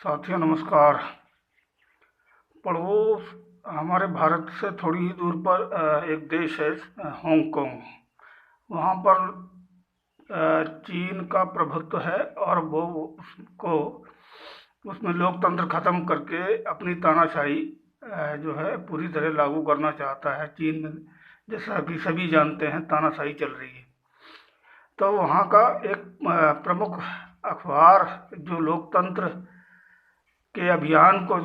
साथियों नमस्कार। पड़ोस हमारे भारत से थोड़ी ही दूर पर एक देश है, हांगकांग। वहाँ पर चीन का प्रभुत्व है और वो उसको उसमें लोकतंत्र ख़त्म करके अपनी तानाशाही जो है पूरी तरह लागू करना चाहता है। चीन में जैसा कि सभी जानते हैं तानाशाही चल रही है। तो वहाँ का एक प्रमुख अखबार जो लोकतंत्र के अभियान को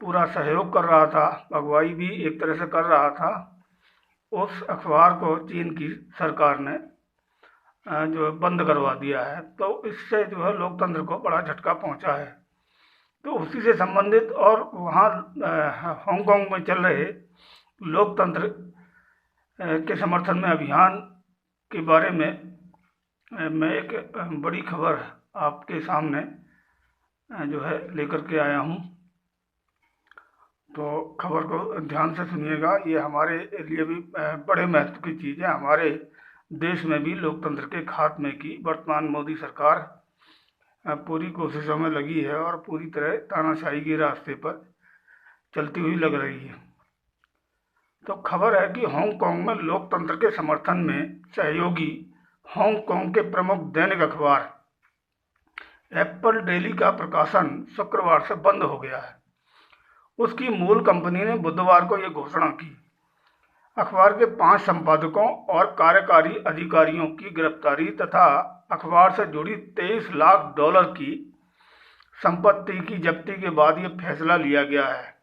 पूरा सहयोग कर रहा था, अगुवाई भी एक तरह से कर रहा था, उस अखबार को चीन की सरकार ने जो है बंद करवा दिया है। तो इससे जो है लोकतंत्र को बड़ा झटका पहुंचा है। तो उसी से संबंधित और वहाँ हांगकांग में चल रहे लोकतंत्र के समर्थन में अभियान के बारे में मैं एक बड़ी खबर आपके सामने जो है लेकर के आया हूँ। तो खबर को ध्यान से सुनिएगा। ये हमारे लिए भी बड़े महत्व की चीज़ है। हमारे देश में भी लोकतंत्र के खात्मे की वर्तमान मोदी सरकार पूरी कोशिशों में लगी है और पूरी तरह तानाशाही के रास्ते पर चलती हुई लग रही है। तो खबर है कि हांगकांग में लोकतंत्र के समर्थन में सहयोगी हांगकांग के प्रमुख दैनिक अखबार एप्पल डेली का प्रकाशन शुक्रवार से बंद हो गया है। उसकी मूल कंपनी ने बुधवार को यह घोषणा की। अखबार के 5 संपादकों और कार्यकारी अधिकारियों की गिरफ्तारी तथा अखबार से जुड़ी $23 लाख की संपत्ति की जब्ती के बाद यह फैसला लिया गया है।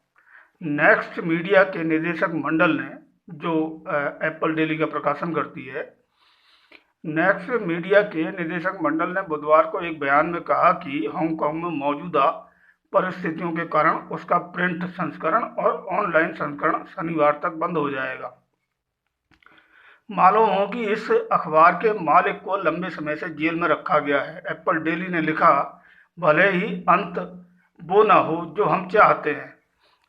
नेक्स्ट मीडिया के निदेशक मंडल ने, जो एप्पल डेली का प्रकाशन करती है, नेक्स्ट मीडिया के निदेशक मंडल ने बुधवार को एक बयान में कहा कि हांगकांग में मौजूदा परिस्थितियों के कारण उसका प्रिंट संस्करण और ऑनलाइन संस्करण शनिवार तक बंद हो जाएगा। मालूम हो कि इस अखबार के मालिक को लंबे समय से जेल में रखा गया है। एप्पल डेली ने लिखा, भले ही अंत वो ना हो जो हम चाहते हैं,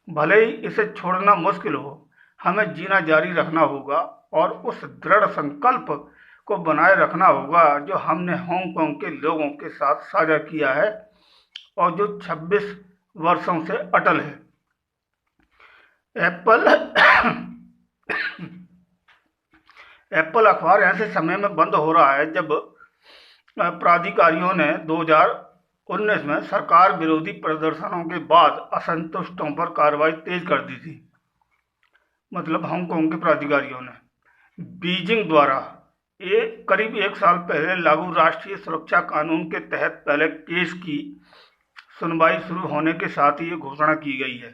भले ही इसे छोड़ना मुश्किल हो, हमें जीना जारी रखना होगा और उस दृढ़ संकल्प को बनाए रखना होगा जो हमने हांगकांग के लोगों के साथ साझा किया है और जो 26 वर्षों से अटल है। एप्पल अखबार ऐसे समय में बंद हो रहा है जब प्राधिकारियों ने 2019 में सरकार विरोधी प्रदर्शनों के बाद असंतुष्टों पर कार्रवाई तेज कर दी थी। मतलब हांगकांग के प्राधिकारियों ने बीजिंग द्वारा करीब 1 साल पहले लागू राष्ट्रीय सुरक्षा कानून के तहत पहले केस की सुनवाई शुरू होने के साथ ही ये घोषणा की गई है।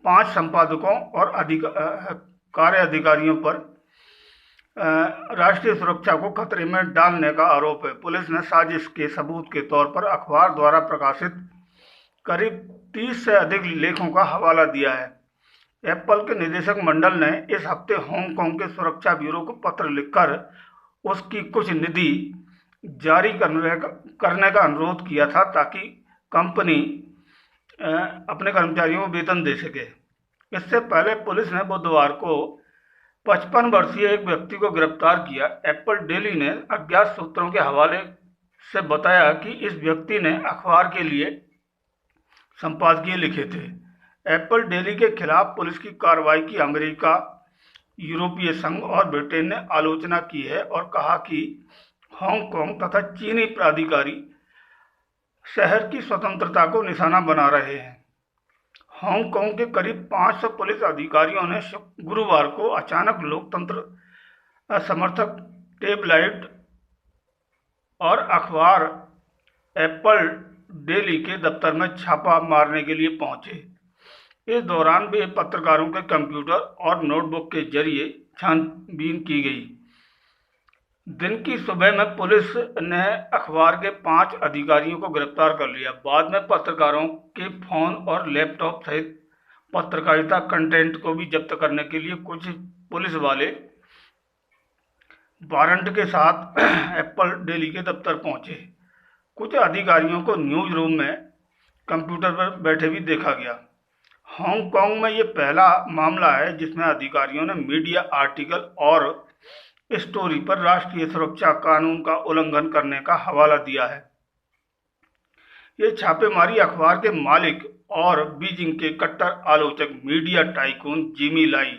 5 संपादकों और कार्य अधिकारियों पर राष्ट्रीय सुरक्षा को खतरे में डालने का आरोप है। पुलिस ने साजिश के सबूत के तौर पर अखबार द्वारा प्रकाशित करीब 30 से अधिक लेखों का हवाला दिया है। एप्पल के निदेशक मंडल ने इस हफ्ते हांगकांग के सुरक्षा ब्यूरो को पत्र लिखकर उसकी कुछ निधि जारी करने का अनुरोध किया था ताकि कंपनी अपने कर्मचारियों को वेतन दे सके। इससे पहले पुलिस ने बुधवार को 55 वर्षीय एक व्यक्ति को गिरफ्तार किया। एप्पल डेली ने अज्ञात सूत्रों के हवाले से बताया कि इस व्यक्ति ने अखबार के लिए संपादकीय लिखे थे। एप्पल डेली के खिलाफ पुलिस की कार्रवाई की अमेरिका, यूरोपीय संघ और ब्रिटेन ने आलोचना की है और कहा कि हांगकांग तथा चीनी प्राधिकारी शहर की स्वतंत्रता को निशाना बना रहे हैं। हांगकांग के करीब 500 पुलिस अधिकारियों ने गुरुवार को अचानक लोकतंत्र समर्थक टेबलाइड और अखबार एप्पल डेली के दफ्तर में छापा मारने के लिए पहुंचे। इस दौरान भी पत्रकारों के कंप्यूटर और नोटबुक के जरिए छानबीन की गई। दिन की सुबह में पुलिस ने अखबार के 5 अधिकारियों को गिरफ्तार कर लिया। बाद में पत्रकारों के फोन और लैपटॉप सहित पत्रकारिता कंटेंट को भी जब्त करने के लिए कुछ पुलिस वाले वारंट के साथ एप्पल डेली के दफ्तर पहुंचे। कुछ अधिकारियों को न्यूज रूम में कंप्यूटर पर बैठे भी देखा गया। हांगकांग में ये पहला मामला है जिसमें अधिकारियों ने मीडिया आर्टिकल और स्टोरी पर राष्ट्रीय सुरक्षा कानून का उल्लंघन करने का हवाला दिया है। ये छापेमारी अखबार के मालिक और बीजिंग के कट्टर आलोचक मीडिया टाइकून जिमी लाई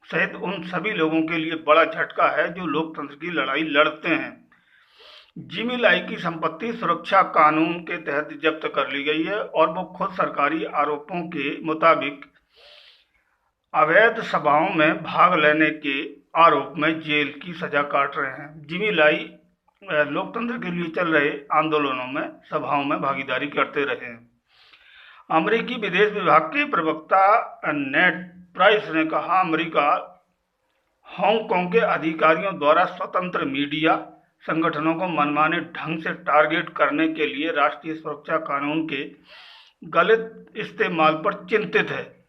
सहित उन सभी लोगों के लिए बड़ा झटका है जो लोकतंत्र की लड़ाई लड़ते हैं। जिमी लाई की संपत्ति सुरक्षा कानून के तहत जब्त कर ली गई है और वो खुद सरकारी आरोपों के मुताबिक अवैध सभाओं में भाग लेने के आरोप में जेल की सजा काट रहे हैं। जिमी लाई लोकतंत्र के लिए चल रहे आंदोलनों में सभाओं में भागीदारी करते रहे हैं। अमेरिकी विदेश विभाग के प्रवक्ता नेड प्राइस ने कहा, अमेरिका हांगकांग के अधिकारियों द्वारा स्वतंत्र मीडिया संगठनों को मनमाने ढंग से टारगेट करने के लिए राष्ट्रीय सुरक्षा कानून के गलत इस्तेमाल पर चिंतित है।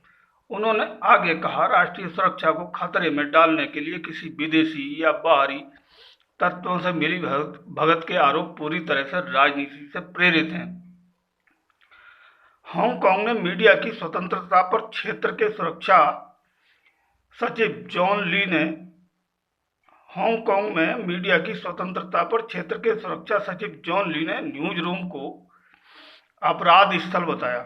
उन्होंने आगे कहा, राष्ट्रीय सुरक्षा को खतरे में डालने के लिए किसी विदेशी या बाहरी तत्वों से मिली भगत के आरोप पूरी तरह से राजनीति से प्रेरित हैं। हांगकांग में मीडिया की स्वतंत्रता पर क्षेत्र के सुरक्षा सचिव जॉन ली ने न्यूज रूम को अपराध स्थल बताया।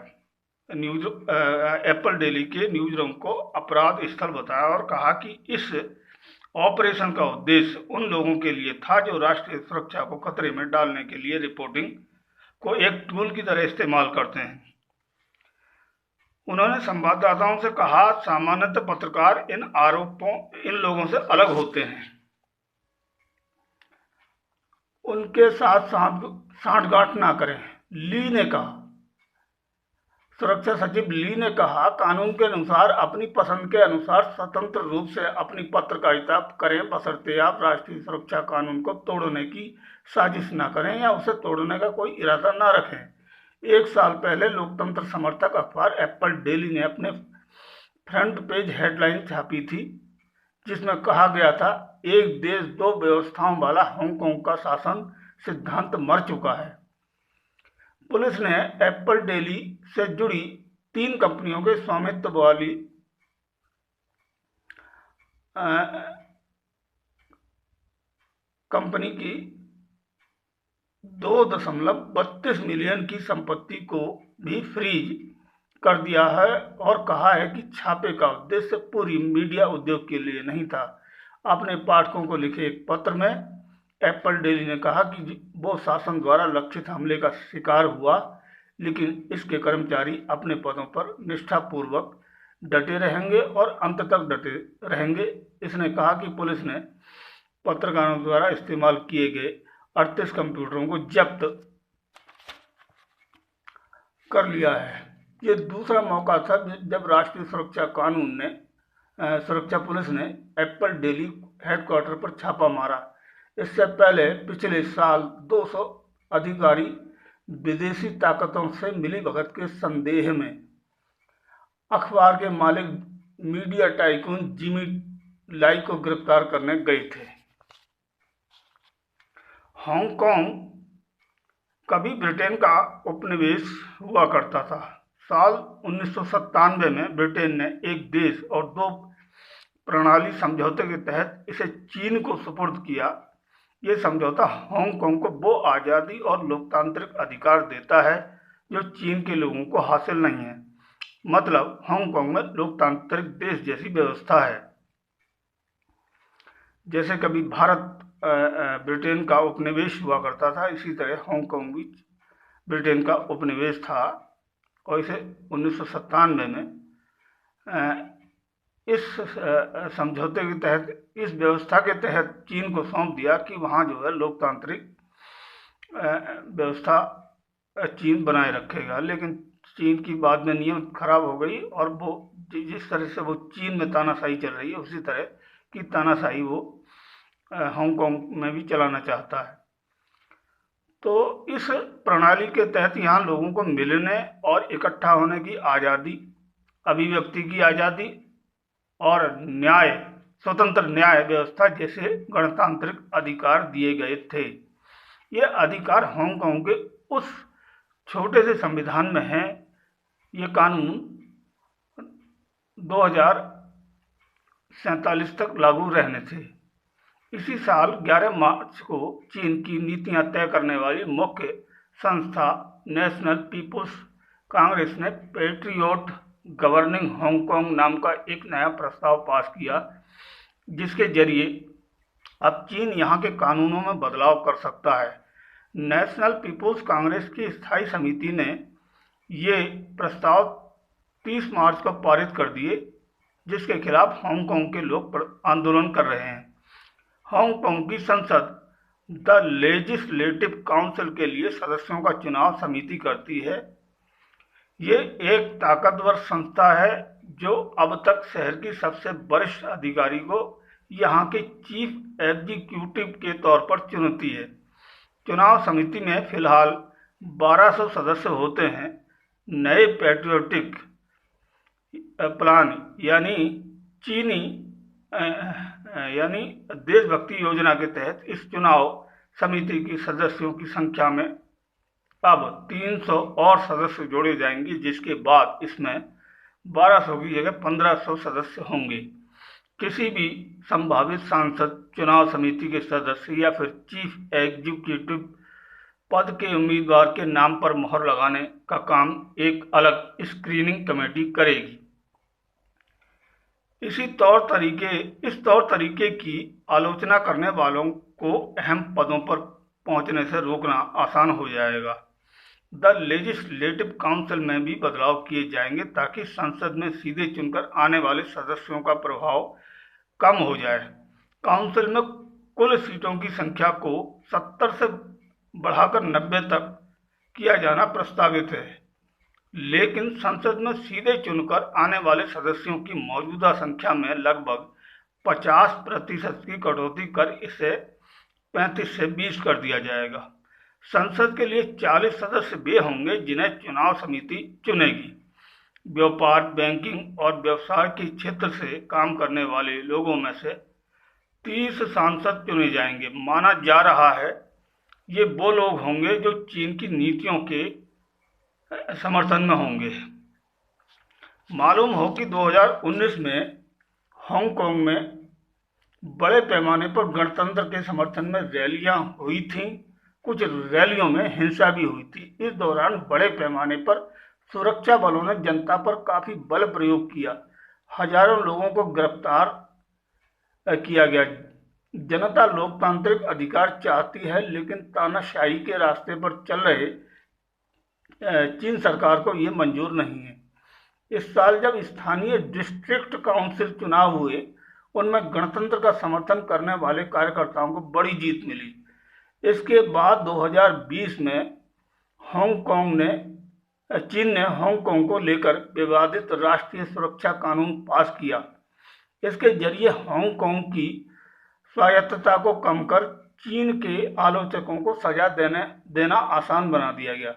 एप्पल डेली के न्यूज रूम को अपराध स्थल बताया और कहा कि इस ऑपरेशन का उद्देश्य उन लोगों के लिए था जो राष्ट्रीय सुरक्षा को खतरे में डालने के लिए रिपोर्टिंग को एक टूल की तरह इस्तेमाल करते हैं। उन्होंने संवाददाताओं से कहा, सामान्यतः पत्रकार इन लोगों से अलग होते हैं, उनके साथ सांठगांठ ना करें। ली ने कहा, सुरक्षा सचिव ली ने कहा, कानून के अनुसार अपनी पसंद के अनुसार स्वतंत्र रूप से अपनी पत्रकारिता करें, बशर्ते आप राष्ट्रीय सुरक्षा कानून को तोड़ने की साजिश न करें या उसे तोड़ने का कोई इरादा न रखें। 1 साल पहले लोकतंत्र समर्थक अखबार एप्पल डेली ने अपने फ्रंट पेज हेडलाइन छापी थी जिसमें कहा गया था, एक देश दो व्यवस्थाओं वाला हांगकांग का शासन सिद्धांत मर चुका है। पुलिस ने एप्पल डेली से जुड़ी 3 कंपनियों के स्वामित्व वाली कंपनी की 2.32 मिलियन की संपत्ति को भी फ्रीज कर दिया है और कहा है कि छापे का उद्देश्य पूरी मीडिया उद्योग के लिए नहीं था। अपने पाठकों को लिखे एक पत्र में एप्पल डेली ने कहा कि वो शासन द्वारा लक्षित हमले का शिकार हुआ, लेकिन इसके कर्मचारी अपने पदों पर निष्ठापूर्वक डटे रहेंगे और अंत तक डटे रहेंगे। इसने कहा कि पुलिस ने पत्रकारों द्वारा इस्तेमाल किए गए 38 कंप्यूटरों को जब्त कर लिया है। ये दूसरा मौका था जब राष्ट्रीय सुरक्षा कानून ने सुरक्षा पुलिस ने एप्पल डेली हेडक्वार्टर पर छापा मारा। इससे पहले पिछले साल 200 अधिकारी विदेशी ताकतों से मिलीभगत के संदेह में अखबार के मालिक मीडिया टाइकून जिमी लाई को गिरफ्तार करने गए थे। हांगकांग कभी ब्रिटेन का उपनिवेश हुआ करता था। साल 1997 में ब्रिटेन ने एक देश और 2 प्रणाली समझौते के तहत इसे चीन को सुपुर्द किया। ये समझौता हांगकांग को वो आज़ादी और लोकतांत्रिक अधिकार देता है जो चीन के लोगों को हासिल नहीं है। मतलब हांगकांग में लोकतांत्रिक देश जैसी व्यवस्था है। जैसे कभी भारत ब्रिटेन का उपनिवेश हुआ करता था, इसी तरह हांगकांग भी ब्रिटेन का उपनिवेश था और इसे 1997 में इस समझौते के तहत, इस व्यवस्था के तहत चीन को सौंप दिया कि वहाँ जो है लोकतांत्रिक व्यवस्था चीन बनाए रखेगा। लेकिन चीन की बाद में नियम खराब हो गई और वो जिस तरह से वो चीन में तानाशाही चल रही है उसी तरह की तानाशाही वो हांगकांग में भी चलाना चाहता है। तो इस प्रणाली के तहत यहाँ लोगों को मिलने और इकट्ठा होने की आज़ादी, अभिव्यक्ति की आज़ादी और स्वतंत्र न्याय व्यवस्था जैसे गणतांत्रिक अधिकार दिए गए थे। ये अधिकार हांगकांग के उस छोटे से संविधान में हैं। ये कानून 2047 तक लागू रहने थे। इसी साल 11 मार्च को चीन की नीतियां तय करने वाली मुख्य संस्था नेशनल पीपुल्स कांग्रेस ने पेट्रियोट गवर्निंग हांगकांग नाम का एक नया प्रस्ताव पास किया, जिसके जरिए अब चीन यहाँ के कानूनों में बदलाव कर सकता है। नेशनल पीपुल्स कांग्रेस की स्थायी समिति ने ये प्रस्ताव 30 मार्च को पारित कर दिए, जिसके खिलाफ हांगकांग के लोग आंदोलन कर रहे हैं। हांगकांग की संसद द लेजिस्लेटिव काउंसिल के लिए सदस्यों का चुनाव समिति करती है। ये एक ताकतवर संस्था है जो अब तक शहर की सबसे वरिष्ठ अधिकारी को यहाँ के चीफ एग्जीक्यूटिव के तौर पर चुनती है। चुनाव समिति में फिलहाल 1200 सदस्य होते हैं। नए पैट्रियोटिक प्लान यानी देशभक्ति योजना के तहत इस चुनाव समिति की सदस्यों की संख्या में अब 300 और सदस्य जोड़े जाएंगे, जिसके बाद इसमें 1200 की जगह 1500 सदस्य होंगे। किसी भी संभावित सांसद चुनाव समिति के सदस्य या फिर चीफ एग्जीक्यूटिव पद के उम्मीदवार के नाम पर मोहर लगाने का काम एक अलग स्क्रीनिंग कमेटी करेगी। इस तौर तरीके की आलोचना करने वालों को अहम पदों पर पहुंचने से रोकना आसान हो जाएगा। द लेजिस्लेटिव काउंसिल में भी बदलाव किए जाएंगे ताकि संसद में सीधे चुनकर आने वाले सदस्यों का प्रभाव कम हो जाए। काउंसिल में कुल सीटों की संख्या को 70 से बढ़ाकर 90 तक किया जाना प्रस्तावित है, लेकिन संसद में सीधे चुनकर आने वाले सदस्यों की मौजूदा संख्या में लगभग 50% की कटौती कर इसे 35 से 20 कर दिया जाएगा। संसद के लिए 40 सदस्य वे होंगे जिन्हें चुनाव समिति चुनेगी। व्यापार, बैंकिंग और व्यवसाय के क्षेत्र से काम करने वाले लोगों में से 30 सांसद चुने जाएंगे। माना जा रहा है ये वो लोग होंगे जो चीन की नीतियों के समर्थन में होंगे। मालूम हो कि 2019 में हांगकांग में बड़े पैमाने पर गणतंत्र के समर्थन में रैलियां हुई थीं। कुछ रैलियों में हिंसा भी हुई थी। इस दौरान बड़े पैमाने पर सुरक्षा बलों ने जनता पर काफी बल प्रयोग किया। हजारों लोगों को गिरफ्तार किया गया। जनता लोकतांत्रिक अधिकार चाहती है, लेकिन तानाशाही के रास्ते पर चल रहे चीन सरकार को ये मंजूर नहीं है। इस साल जब स्थानीय डिस्ट्रिक्ट काउंसिल चुनाव हुए, उनमें गणतंत्र का समर्थन करने वाले कार्यकर्ताओं को बड़ी जीत मिली। इसके बाद 2020 में चीन ने हांगकांग को लेकर विवादित राष्ट्रीय सुरक्षा कानून पास किया। इसके जरिए हांगकांग की स्वायत्तता को कम कर चीन के आलोचकों को सजा देना आसान बना दिया गया।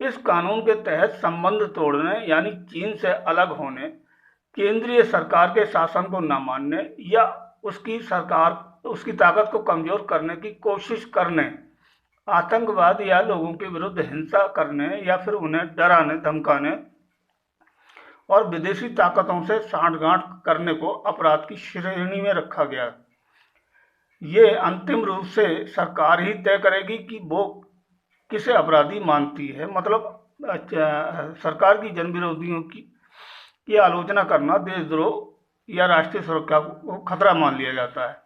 इस कानून के तहत संबंध तोड़ने यानी चीन से अलग होने, केंद्रीय सरकार के शासन को न मानने या उसकी ताकत को कमजोर करने की कोशिश करने, आतंकवाद या लोगों के विरुद्ध हिंसा करने या फिर उन्हें डराने धमकाने और विदेशी ताकतों से सांठगांठ करने को अपराध की श्रेणी में रखा गया। ये अंतिम रूप से सरकार ही तय करेगी कि वो किसे अपराधी मानती है। मतलब सरकार की जनविरोधियों की आलोचना करना देशद्रोह या राष्ट्रीय सुरक्षा को खतरा मान लिया जाता है।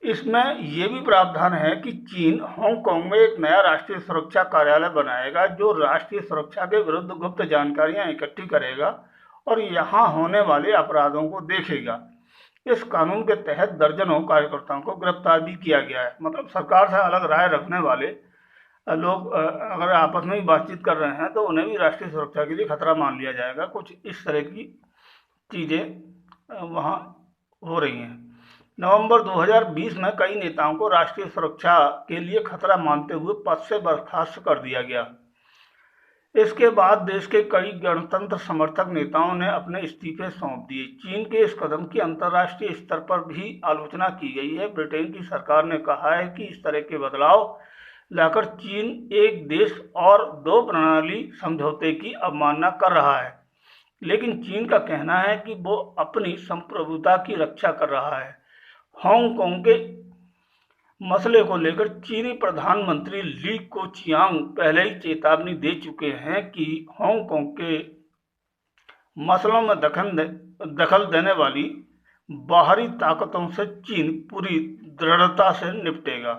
इसमें यह भी प्रावधान है कि चीन हांगकांग में एक नया राष्ट्रीय सुरक्षा कार्यालय बनाएगा जो राष्ट्रीय सुरक्षा के विरुद्ध गुप्त जानकारियां इकट्ठी करेगा और यहाँ होने वाले अपराधों को देखेगा। इस कानून के तहत दर्जनों कार्यकर्ताओं को गिरफ्तार भी किया गया है। मतलब सरकार से अलग राय रखने वाले लोग अगर आपस में ही बातचीत कर रहे हैं तो उन्हें भी राष्ट्रीय सुरक्षा के लिए खतरा मान लिया जाएगा। कुछ इस तरह की चीज़ें वहाँ हो रही हैं। नवंबर 2020 में कई नेताओं को राष्ट्रीय सुरक्षा के लिए खतरा मानते हुए पद से बर्खास्त कर दिया गया। इसके बाद देश के कई गणतंत्र समर्थक नेताओं ने अपने इस्तीफे सौंप दिए। चीन के इस कदम की अंतर्राष्ट्रीय स्तर पर भी आलोचना की गई है। ब्रिटेन की सरकार ने कहा है कि इस तरह के बदलाव लाकर चीन एक देश और दो प्रणाली समझौते की अवमानना कर रहा है, लेकिन चीन का कहना है कि वो अपनी संप्रभुता की रक्षा कर रहा है। हांगकांग के मसले को लेकर चीनी प्रधानमंत्री ली केचियांग पहले ही चेतावनी दे चुके हैं कि हांगकांग के मसलों में दखल देने वाली बाहरी ताकतों से चीन पूरी दृढ़ता से निपटेगा।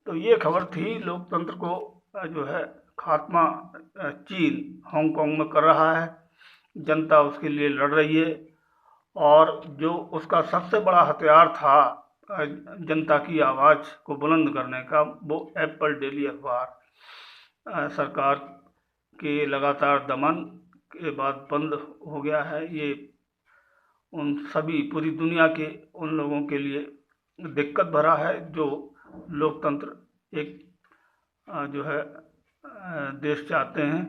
तो ये खबर थी, लोकतंत्र को जो है खात्मा चीन हांगकांग में कर रहा है, जनता उसके लिए लड़ रही है, और जो उसका सबसे बड़ा हथियार था जनता की आवाज़ को बुलंद करने का, वो एप्पल डेली अखबार सरकार के लगातार दमन के बाद बंद हो गया है। ये उन सभी पूरी दुनिया के उन लोगों के लिए दिक्कत भरा है जो लोकतंत्र एक जो है देश चाहते हैं।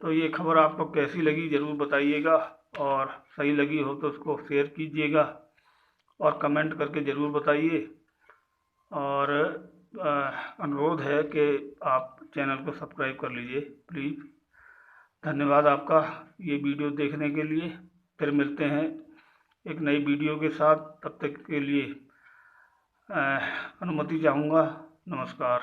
तो ये खबर आपको कैसी लगी ज़रूर बताइएगा, और सही लगी हो तो उसको शेयर कीजिएगा और कमेंट करके ज़रूर बताइए। और अनुरोध है कि आप चैनल को सब्सक्राइब कर लीजिए प्लीज़। धन्यवाद आपका ये वीडियो देखने के लिए। फिर मिलते हैं एक नई वीडियो के साथ, तब तक के लिए अनुमति चाहूँगा। नमस्कार।